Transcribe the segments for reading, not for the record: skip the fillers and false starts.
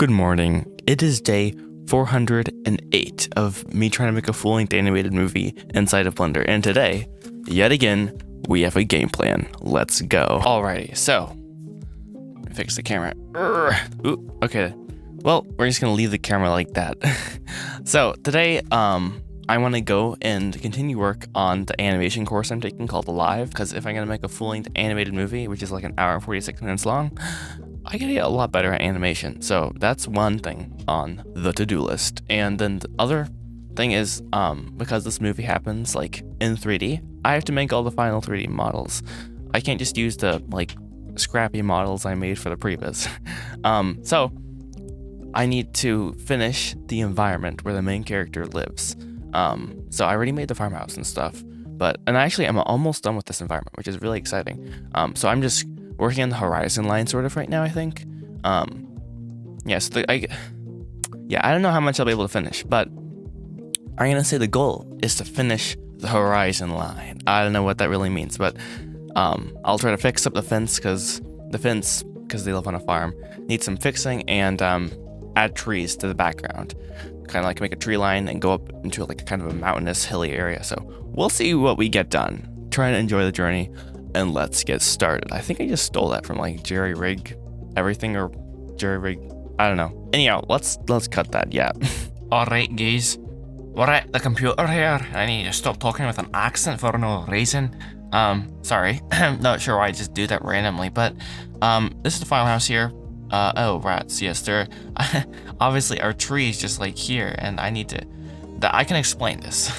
Good morning. It is day 408 of me trying to make a full-length animated movie inside of Blender, and today, yet again, we have a game plan. Let's go. Alrighty, so let me fix the camera. Ooh, okay. Well, we're just gonna leave the camera like that. So today, I want to go and continue work on the animation course I'm taking called Live, because if I'm gonna make a full-length animated movie, which is like an hour and 46 minutes long, I gotta get a lot better at animation. So that's one thing on the to-do list. And then the other thing is, because this movie happens like in 3D, I have to make all the final 3D models. I can't just use the like scrappy models I made for the previs. So I need to finish the environment where the main character lives. So I already made the farmhouse and stuff, and actually I'm almost done with this environment, which is really exciting. So I'm just working on the horizon line sort of right now, I think. I don't know how much I'll be able to finish, but I'm gonna say the goal is to finish the horizon line. I don't know what that really means, but I'll try to fix up the fence because they live on a farm, needs some fixing, and add trees to the background. Kind of like make a tree line and go up into like kind of a mountainous, hilly area. So we'll see what we get done. Trying to enjoy the journey. And let's get started. I think I just stole that from like Jerry Rig everything or Jerry Rig. I don't know. Anyhow, let's cut that. Yeah. Alright guys, we're at the computer here. I need to stop talking with an accent for no reason. Sorry. I'm not sure why I just do that randomly, but this is the farmhouse here. Oh rats, yes, there obviously are trees just like here, and I need to I can explain this.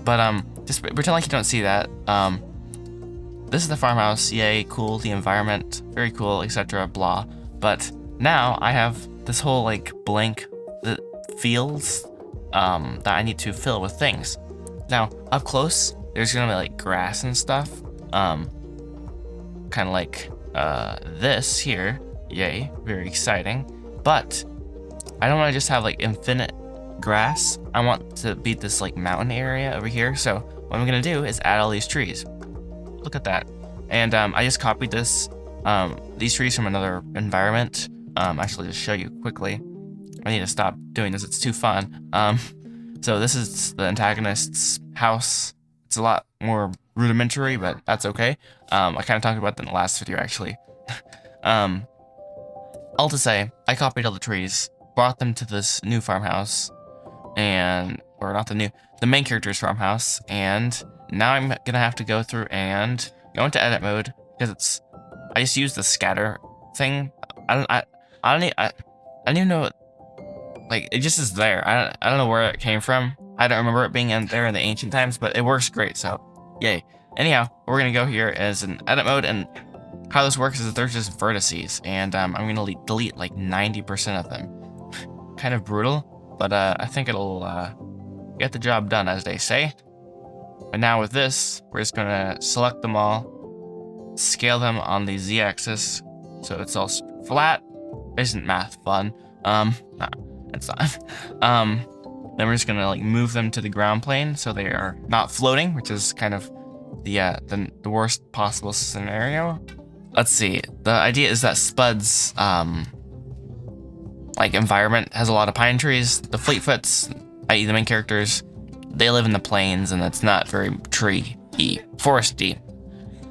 But just pretend like you don't see that. This is the farmhouse, yay, cool, the environment, very cool, etc., blah. But now I have this whole like blank fields that I need to fill with things. Now, up close, there's gonna be like grass and stuff, kind of like this here, yay, very exciting. But I don't want to just have like infinite grass. I want to be this like mountain area over here. So what I'm gonna do is add all these trees. Look at that. And I just copied these trees from another environment. Actually, just show you quickly. I need to stop doing this, it's too fun. So this is the antagonist's house. It's a lot more rudimentary, but that's okay. I kind of talked about that in the last video, actually. All to say, I copied all the trees, brought them to this new farmhouse, the main character's farmhouse, and now I'm gonna have to go through and go into edit mode because I just used the scatter thing. I don't even know, like it just is there. I don't know where it came from. I don't remember it being there in the ancient times, but it works great. So yay. Anyhow, we're gonna go here as an edit mode, and how this works is that there's just vertices, and I'm gonna delete like 90% of them. Kind of brutal, but I think it'll get the job done, as they say. And now with this, we're just gonna select them all, scale them on the z-axis, so it's all flat. Isn't math fun? No, it's not. Then we're just gonna like move them to the ground plane so they are not floating, which is kind of the worst possible scenario. Let's see. The idea is that Spud's like environment has a lot of pine trees. The Fleetfoots, i.e. the main characters, they live in the plains, and it's not very tree-y, foresty.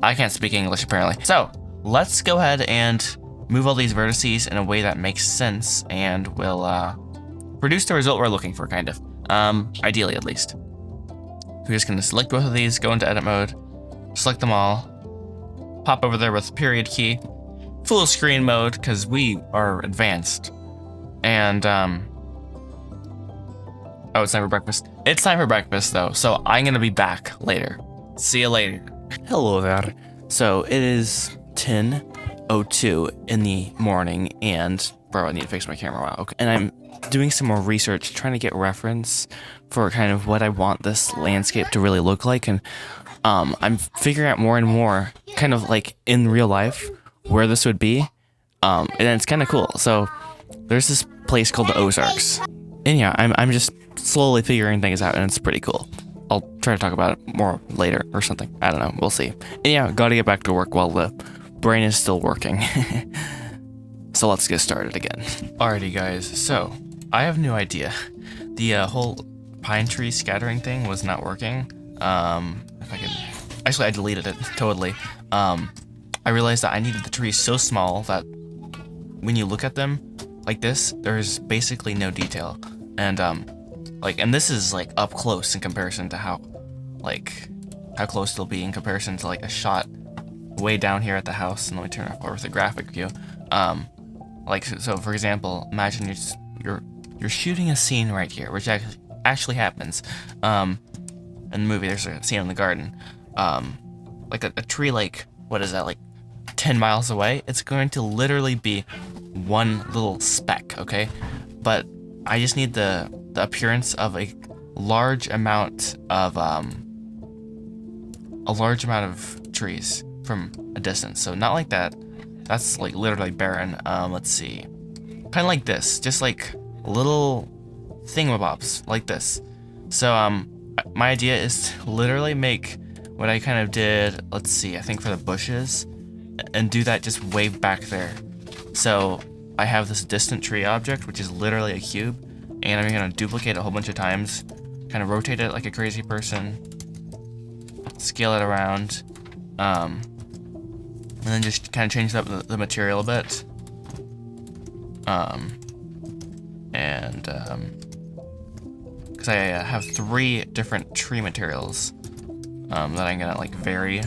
I can't speak English, apparently. So, let's go ahead and move all these vertices in a way that makes sense, and will produce the result we're looking for, kind of. Ideally, at least. We're just gonna select both of these, go into edit mode, select them all, pop over there with the period key, full screen mode, because we are advanced, and oh, it's time for breakfast. It's time for breakfast, though, so I'm gonna be back later. See you later. Hello there. So it is 10:02 in the morning, and bro, I need to fix my camera. Wow. Okay. And I'm doing some more research, trying to get reference for kind of what I want this landscape to really look like, and I'm figuring out more and more, kind of like in real life, where this would be, and it's kind of cool. So there's this place called the Ozarks, and yeah, I'm just slowly figuring things out, and it's pretty cool. I'll try to talk about it more later or something. I don't know. We'll see. And yeah, gotta get back to work while the brain is still working. so let's get started again. Alrighty guys, so I have a new idea. The whole pine tree scattering thing was not working. If I can, actually I deleted it totally. I realized that I needed the trees so small that when you look at them like this, there's basically no detail. And and this is like up close in comparison to how close they'll be in comparison to like a shot way down here at the house. And let me turn it over to the graphic view. So for example, imagine you're shooting a scene right here, which actually happens. In the movie, there's a scene in the garden. Like a tree, like, what is that, like 10 miles away? It's going to literally be one little speck, okay? But I just need the appearance of a large amount of trees from a distance. So not like that. That's like literally barren. Let's see. Kind of like this, just like little thingamabobs like this. So my idea is to literally make what I kind of did, let's see, I think for the bushes, and do that just way back there. So I have this distant tree object, which is literally a cube, and I'm gonna duplicate it a whole bunch of times, kind of rotate it like a crazy person, scale it around, and then just kind of change up the material a bit. Because I have 3 different tree materials that I'm gonna like vary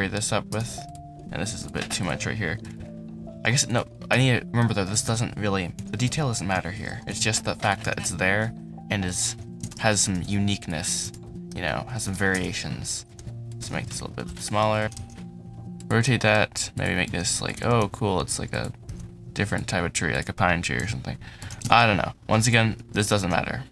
this up with, and this is a bit too much right here. I guess no, I need to remember that this doesn't really, the detail doesn't matter here. It's just the fact that it's there and has some uniqueness, you know, has some variations. Let's make this a little bit smaller. Rotate that, maybe make this like, oh cool, it's like a different type of tree, like a pine tree or something. I don't know. Once again, this doesn't matter.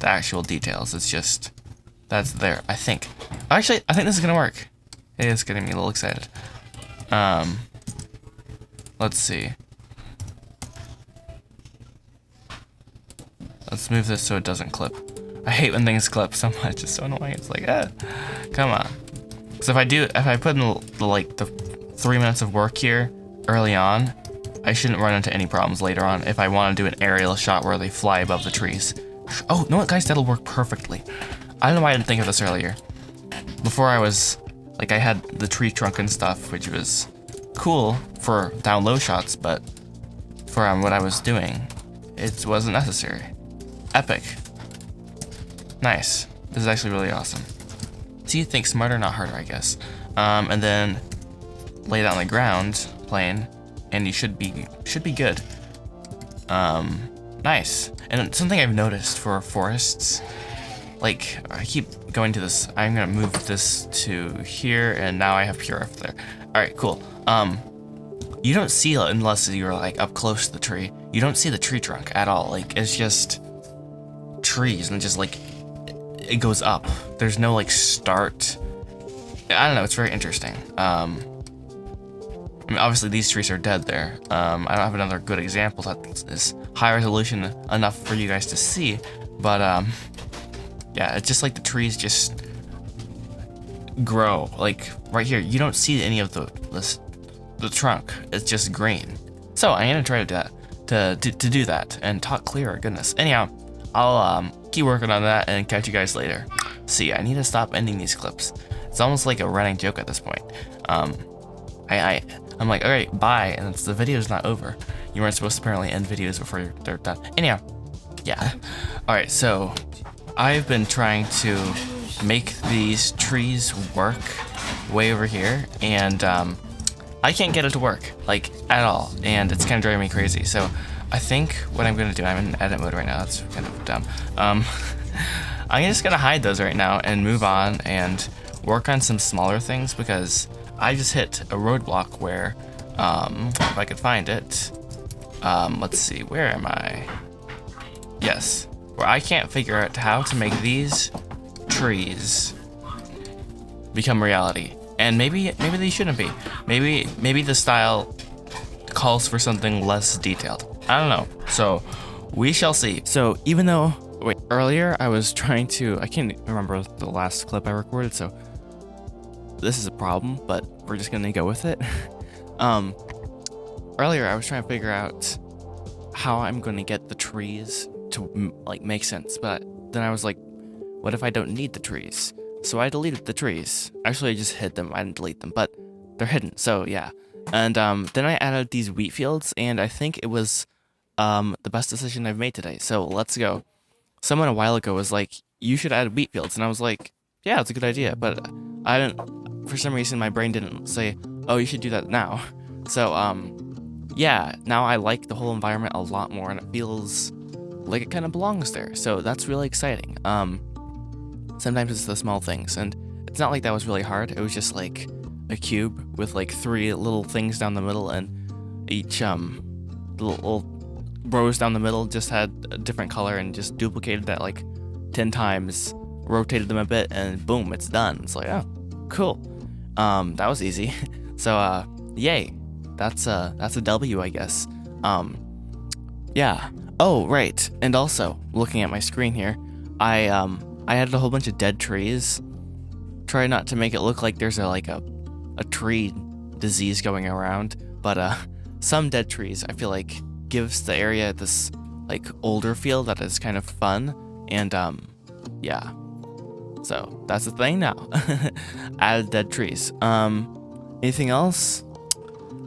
The actual details, it's just, that's there, I think. Actually, I think this is gonna work. It is getting me a little excited. Let's see. Let's move this so it doesn't clip. I hate when things clip so much, it's so annoying. It's like, come on. So if I put in the 3 minutes of work here early on, I shouldn't run into any problems later on if I want to do an aerial shot where they fly above the trees. Oh, you know what, guys? That'll work perfectly. I don't know why I didn't think of this earlier. Before I had the tree trunk and stuff, which was cool for down low shots, but for what I was doing, it wasn't necessary. Epic. Nice. This is actually really awesome. So you think smarter, not harder, I guess. And then lay it on the ground plane, and you should be good. Nice. And something I've noticed for forests, like I keep going to this. I'm gonna move this to here, and now I have pure up there. All right, cool. You don't see it unless you're like up close to the tree. You don't see the tree trunk at all. Like it's just trees, and just like it goes up. There's no like start. I don't know. It's very interesting. I mean, obviously these trees are dead there. I don't have another good example that is high resolution enough for you guys to see, but yeah, it's just like the trees just grow. Like right here, you don't see any of the trunk. It's just green. So I'm gonna try to do that and talk clearer. Goodness. Anyhow, I'll keep working on that and catch you guys later. See, I need to stop ending these clips. It's almost like a running joke at this point. I'm like, all right, bye, and the video's not over. You weren't supposed to apparently end videos before they're done. Anyhow, yeah. All right, so I've been trying to make these trees work way over here, and I can't get it to work, like, at all, and it's kind of driving me crazy. So I think what I'm gonna do, I'm in edit mode right now, that's kind of dumb. I'm just gonna hide those right now and move on and work on some smaller things, because I just hit a roadblock where, if I could find it, let's see, where am I? Yes, where I can't figure out how to make these trees become reality. And maybe they shouldn't be. Maybe the style calls for something less detailed. I don't know. So we shall see. So even though, earlier I was trying to, I can't remember the last clip I recorded, so this is a problem, but we're just gonna go with it. um, Earlier I was trying to figure out how I'm gonna get the trees to like make sense, but then I was like, what if I don't need the trees? So I deleted the trees. Actually, I just hid them. I didn't delete them, but they're hidden. So yeah. And then I added these wheat fields, and I think it was the best decision I've made today. So let's go. Someone a while ago was like, you should add wheat fields, and I was like, yeah, it's a good idea. But I didn't. For some reason, my brain didn't say, oh, you should do that now. So yeah. Now I like the whole environment a lot more, and it feels like it kind of belongs there. So that's really exciting. Sometimes it's the small things, and it's not like that was really hard. It was just like a cube with like 3 little things down the middle, and each little rows down the middle just had a different color, and just duplicated that like 10 times, rotated them a bit, and boom, it's done. It's like, oh, cool. That was easy. So yay. That's a W, I guess. Yeah. Oh, right. And also, looking at my screen here, I added a whole bunch of dead trees. Try not to make it look like there's a tree disease going around, but some dead trees I feel like gives the area this like older feel that is kind of fun, and yeah. So that's the thing now. Added dead trees. Anything else?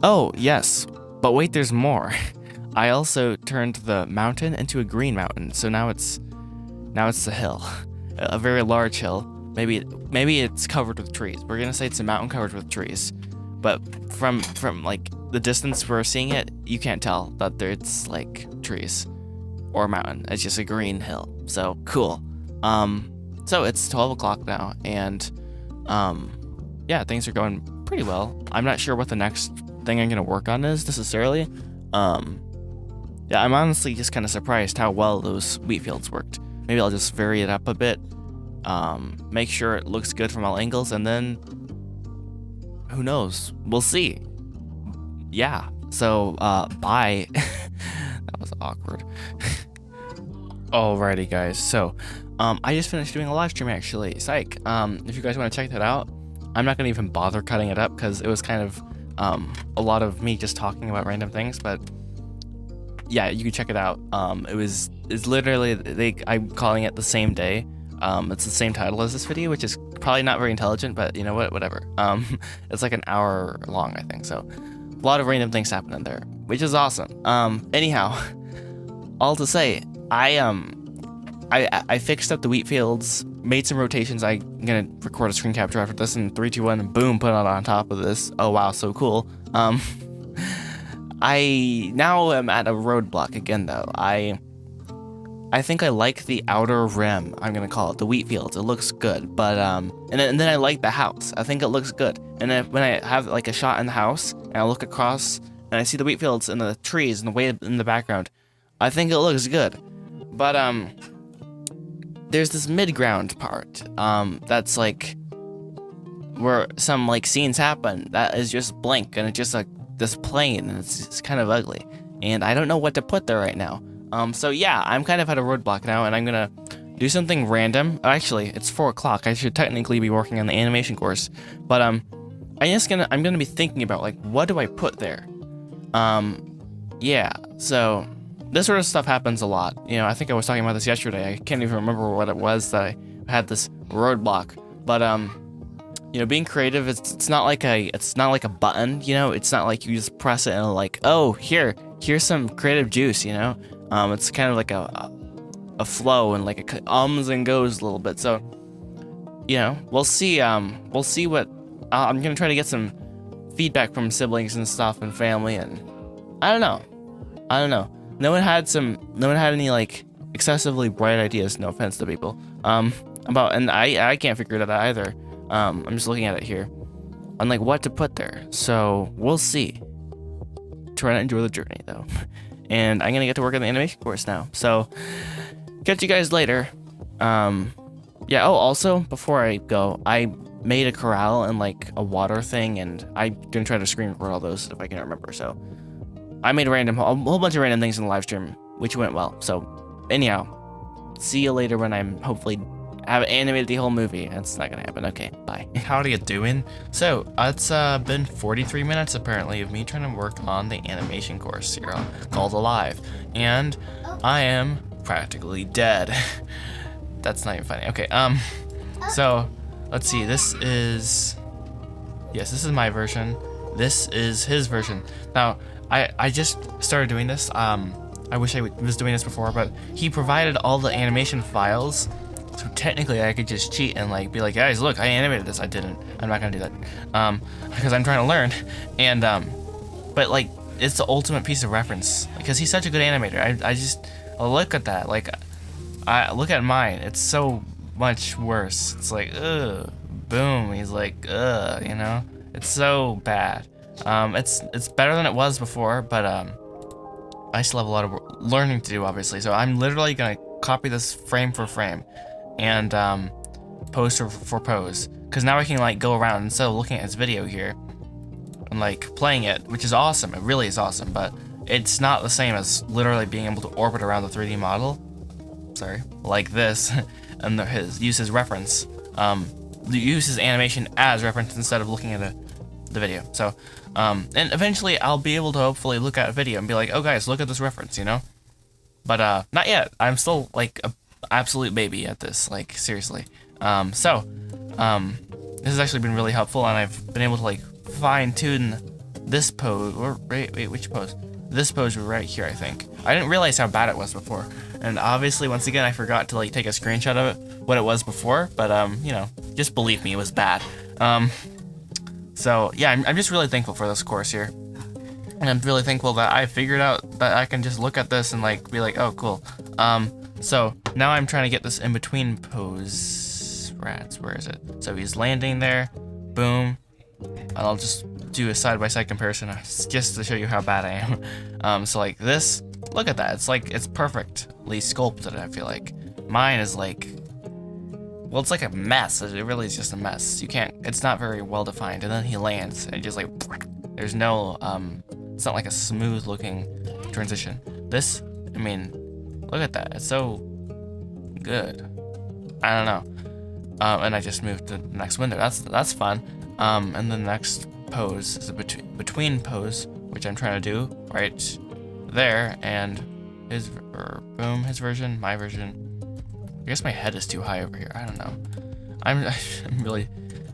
Oh yes, but wait, there's more. I also turned the mountain into a green mountain, so now it's the hill. A very large hill. Maybe it's covered with trees. We're gonna say it's a mountain covered with trees, but from like the distance we're seeing it, you can't tell that it's like trees or a mountain. It's just a green hill. So cool. So it's 12 o'clock now, and yeah, things are going pretty well. I'm not sure what the next thing I'm gonna work on is necessarily. Yeah, I'm honestly just kind of surprised how well those wheat fields worked. Maybe I'll just vary it up a bit, make sure it looks good from all angles, and then who knows? We'll see. Yeah. So bye. That was awkward. Alrighty, guys. So I just finished doing a live stream actually. Psych. If you guys want to check that out, I'm not gonna even bother cutting it up because it was kind of a lot of me just talking about random things, but yeah, you can check it out. It's literally I'm calling it the same day. It's the same title as this video, which is probably not very intelligent, but you know what, whatever. It's like an hour long, I think. So a lot of random things happening there, which is awesome. Anyhow, all to say, I fixed up the wheat fields, made some rotations. I'm gonna record a screen capture after this, and 3, 2, 1, and boom, put it on top of this. Oh wow, so cool. I now am at a roadblock again though. I think I like the outer rim, I'm gonna call it, the wheat fields. It looks good, but and then I like the house. I think it looks good. And then when I have like a shot in the house and I look across and I see the wheat fields and the trees and the way in the background, I think it looks good. But there's this mid-ground part that's like where some like scenes happen that is just blank, and it's just like this plain, and it's kind of ugly, and I don't know what to put there right now. So yeah, I'm kind of at a roadblock now, and I'm gonna do something random. Actually, it's 4 o'clock. I should technically be working on the animation course, but I'm gonna be thinking about like, what do I put there? Yeah, so this sort of stuff happens a lot. You know, I think I was talking about this yesterday. I can't even remember what it was that I had this roadblock, but you know, being creative, it's not like a button, you know. It's not like you just press it and like, oh, here's some creative juice, you know. It's kind of like a flow, and like it ums and goes a little bit. So, you know, we'll see what I'm gonna try to get some feedback from siblings and stuff and family, and I don't know. No one had any like excessively bright ideas. No offense to people. And I can't figure it out either. I'm just looking at it here on like what to put there. So we'll see. Try to enjoy the journey though. And I'm gonna get to work on the animation course now. So catch you guys later. Yeah, oh, also before I go, I made a corral and like a water thing, and I'm gonna try to screen record all those if I can remember. So I made a whole bunch of random things in the live stream, which went well. So anyhow, see you later when I'm hopefully have animated the whole movie. That's not gonna happen. Okay, bye. How are you doing? So, it's been 43 minutes apparently of me trying to work on the animation course here called Alive. And I am practically dead. That's not even funny. Okay, so let's see. This is my version. This is his version. Now, I just started doing this. I wish I was doing this before, but he provided all the animation files. So technically I could just cheat and like be like, guys, look, I animated this. I didn't. I'm not gonna do that. Because I'm trying to learn. And but like it's the ultimate piece of reference because he's such a good animator. I look at that. Like I look at mine. It's so much worse. It's like, ugh, boom. He's like, ugh, you know? It's so bad. It's better than it was before, but I still have a lot of learning to do, obviously. So I'm literally gonna copy this frame for frame and pose for pose, because now I can like go around instead of looking at his video here and like playing it, which is awesome. It really is awesome, but it's not the same as literally being able to orbit around the 3D model. Sorry, like this, and use his reference. Use his animation as reference instead of looking at the video. So, and eventually I'll be able to hopefully look at a video and be like, oh guys, look at this reference, you know? But not yet. I'm still like a absolute baby at this, like seriously. This has actually been really helpful, and I've been able to like fine tune this pose, or wait, which pose? This pose right here, I think. I didn't realize how bad it was before. And obviously, once again, I forgot to like take a screenshot of it, what it was before, but you know, just believe me, it was bad. So yeah, I'm just really thankful for this course here. And I'm really thankful that I figured out that I can just look at this and like be like, oh cool. So now I'm trying to get this in between pose. Rats, where is it? So he's landing there, boom. And I'll just do a side-by-side comparison just to show you how bad I am. So like this, look at that. It's like, it's perfectly sculpted, I feel like. Mine is like, well, it's like a mess. It really is just a mess. You can't, it's not very well defined. And then he lands and just like, there's no, it's not like a smooth looking transition. This, I mean, look at that. It's so good. I don't know. And I just moved to the next window. That's fun. And then the next pose is a between pose, which I'm trying to do right there. And his version, my version. I guess my head is too high over here. I don't know. I'm really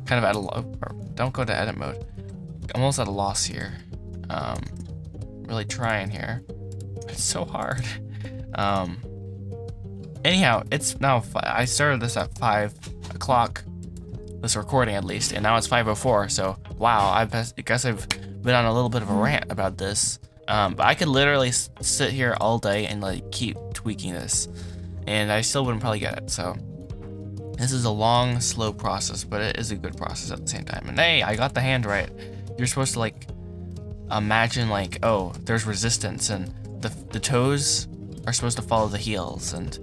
kind of at a loss. Don't go to edit mode. I'm almost at a loss here. Really trying here. It's so hard. Anyhow, it's now. I started this at 5 o'clock. This recording at least, and now it's 5:04. So wow, I guess I've been on a little bit of a rant about this. But I could literally sit here all day and like keep tweaking this, and I still wouldn't probably get it. So this is a long, slow process, but it is a good process at the same time. And hey, I got the hand right. You're supposed to like imagine like, oh, there's resistance, and the toes are supposed to follow the heels, and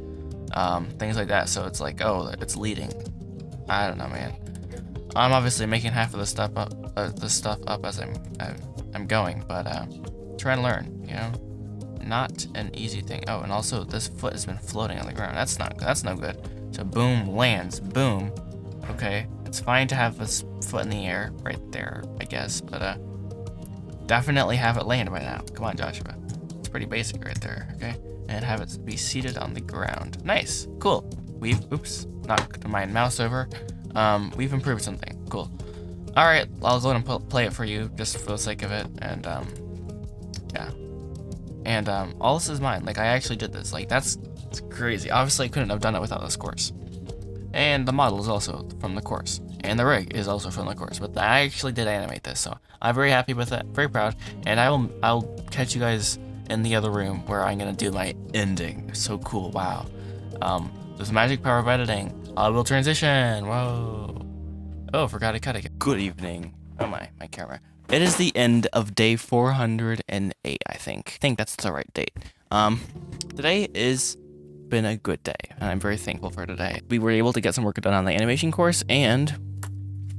things like that. So it's like, oh, it's leading. I don't know, man. I'm obviously making half of the stuff up as I'm going, but try and learn, you know. Not an easy thing. Oh, and also this foot has been floating on the ground. That's no good. So boom, lands, boom. Okay, it's fine to have this foot in the air right there, I guess, but definitely have it land by now. Come on, Joshua. It's pretty basic right there, okay? And have it be seated on the ground. Nice, cool. Oops, knocked my mouse over. We've improved something. Cool. All right, I'll go ahead and play it for you just for the sake of it. And yeah. And all this is mine. Like I actually did this. Like it's crazy. Obviously, I couldn't have done it without this course. And the model is also from the course, and the rig is also from the course. But I actually did animate this, so I'm very happy with it. Very proud. And I'll catch you guys in the other room where I'm gonna do my ending. So cool. Wow. With the magic power of editing, I will transition. Whoa. Oh, forgot to cut again. Good evening. Oh my camera. It is the end of day 408, I think. I think that's the right date. Today has been a good day, and I'm very thankful for today. We were able to get some work done on the animation course, and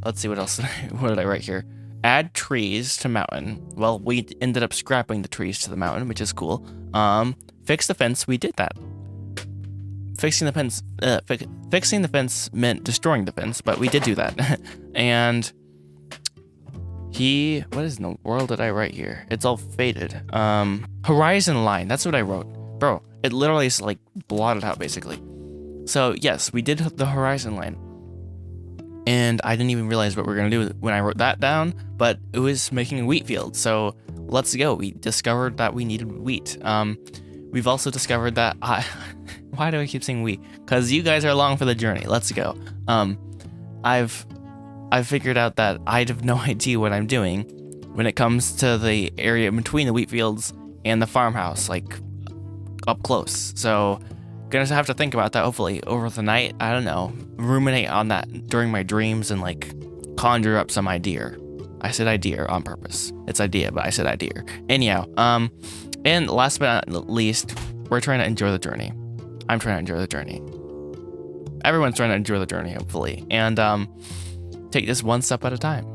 let's see what else. What did I write here? Add trees to mountain. Well, we ended up scrapping the trees to the mountain, which is cool. Fix the fence. We did that. fixing the fence. Fixing the fence meant destroying the fence, but we did do that. And what is in the world did I write here? It's all faded. Horizon line. That's what I wrote, bro. It literally is like blotted out basically. So yes, we did the horizon line. And I didn't even realize what we were gonna do when I wrote that down, but it was making a wheat field. So let's go. We discovered that we needed wheat. We've also discovered that why do I keep saying we? Because you guys are along for the journey. Let's go. I've figured out that I have no idea what I'm doing when it comes to the area between the wheat fields and the farmhouse, like up close. So gonna have to think about that hopefully over the night. I don't know, ruminate on that during my dreams and like conjure up some idea. I said idea on purpose. It's idea, but I said idea. Anyhow, and last but not least, we're trying to enjoy the journey. I'm trying to enjoy the journey. Everyone's trying to enjoy the journey, hopefully, and take this one step at a time.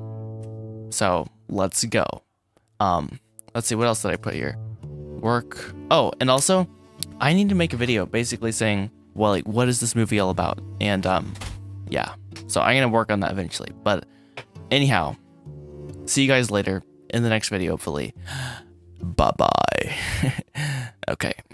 So let's go. Let's see, what else did I put here? Work. Oh, and also, I need to make a video basically saying, well, like, what is this movie all about? And yeah, so I'm gonna work on that eventually. But anyhow, see you guys later in the next video, hopefully. Bye bye. Okay.